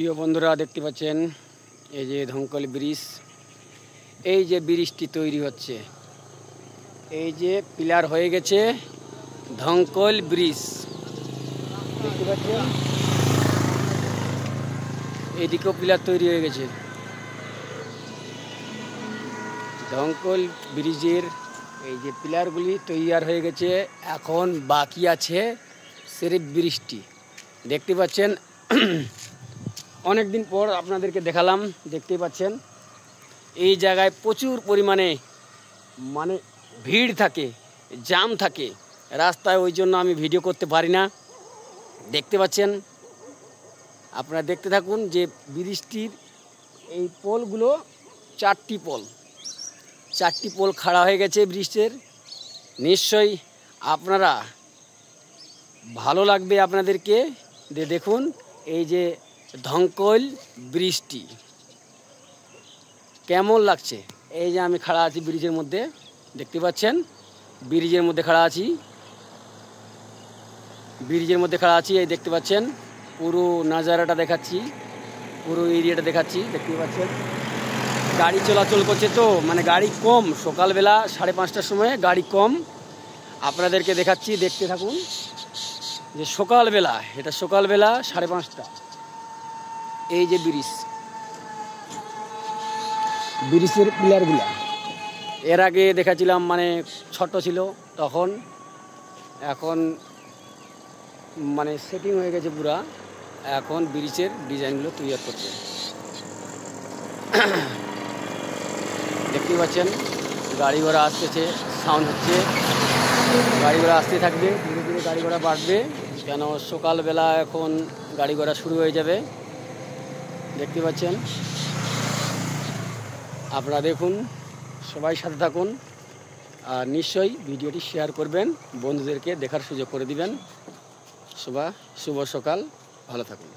প্রিয় বন্ধুরা দেখতে পাচ্ছেন এই যে ধঙ্কল ব্রিজ, এই যে ব্রিজটি তৈরি হচ্ছে, এই যে পিলার হয়ে গেছে ধঙ্কল ব্রিজ দেখতে পাচ্ছেন। এইদিকেও পিলার তৈরি হয়ে গেছে। ধঙ্কল ব্রিজের এই যে পিলারগুলি তৈরি হয়ে গেছে, এখন বাকি আছে সিরিফ ব্রিজটি দেখতে পাচ্ছেন। অনেক দিন পর আপনাদেরকে দেখালাম, দেখতে পাচ্ছেন এই জায়গায় প্রচুর পরিমাণে ভিড় থাকে, জ্যাম থাকে রাস্তায়, ওই জন্য আমি ভিডিও করতে পারি না। দেখতে পাচ্ছেন, আপনারা দেখতে থাকুন যে ব্রিজটির এই পোলগুলো চারটি পোল খাড়া হয়ে গেছে ব্রিজের। নিশ্চয়ই আপনারা ভালো লাগবে আপনাদেরকে দেখুন এই যে ধঙ্কল ব্রিজটি কেমন লাগছে। এই যে আমি খাড়া আছি ব্রিজের মধ্যে, দেখতে পাচ্ছেন ব্রিজের মধ্যে খাড়া আছি, এই দেখতে পাচ্ছেন পুরো নাজারাটা দেখাচ্ছি, পুরো এরিয়াটা দেখাচ্ছি। দেখতে পাচ্ছেন গাড়ি চলাচল করছে, তো গাড়ি কম, সকালবেলা 5:30টার সময় গাড়ি কম। আপনাদেরকে দেখাচ্ছি, দেখতে থাকুন যে সকালবেলা, এটা সকালবেলা 5:30টা। এই যে ব্রিজের পিলারগুলা এর আগে দেখাচ্ছিলাম, ছোট ছিল তখন, এখন সেটিং হয়ে গেছে পুরা। এখন ব্রিজের ডিজাইনগুলো তৈরি করছে। দেখতে পাচ্ছেন গাড়ি ঘোড়া আসতেছে, সাউন্ড হচ্ছে, গাড়ি ঘোড়া আসতে থাকবে, ধীরে ধীরে গাড়ি ঘোড়া বাড়বে, কেন সকালবেলা এখন গাড়ি ঘোড়া শুরু হয়ে যাবে। দেখতে পাচ্ছেন, আপনারা দেখুন, সবাই সাথে থাকুন, আর নিশ্চয়ই ভিডিওটি শেয়ার করবেন, বন্ধুদেরকে দেখার সুযোগ করে দিবেন। শুভ সকাল, ভালো থাকুন।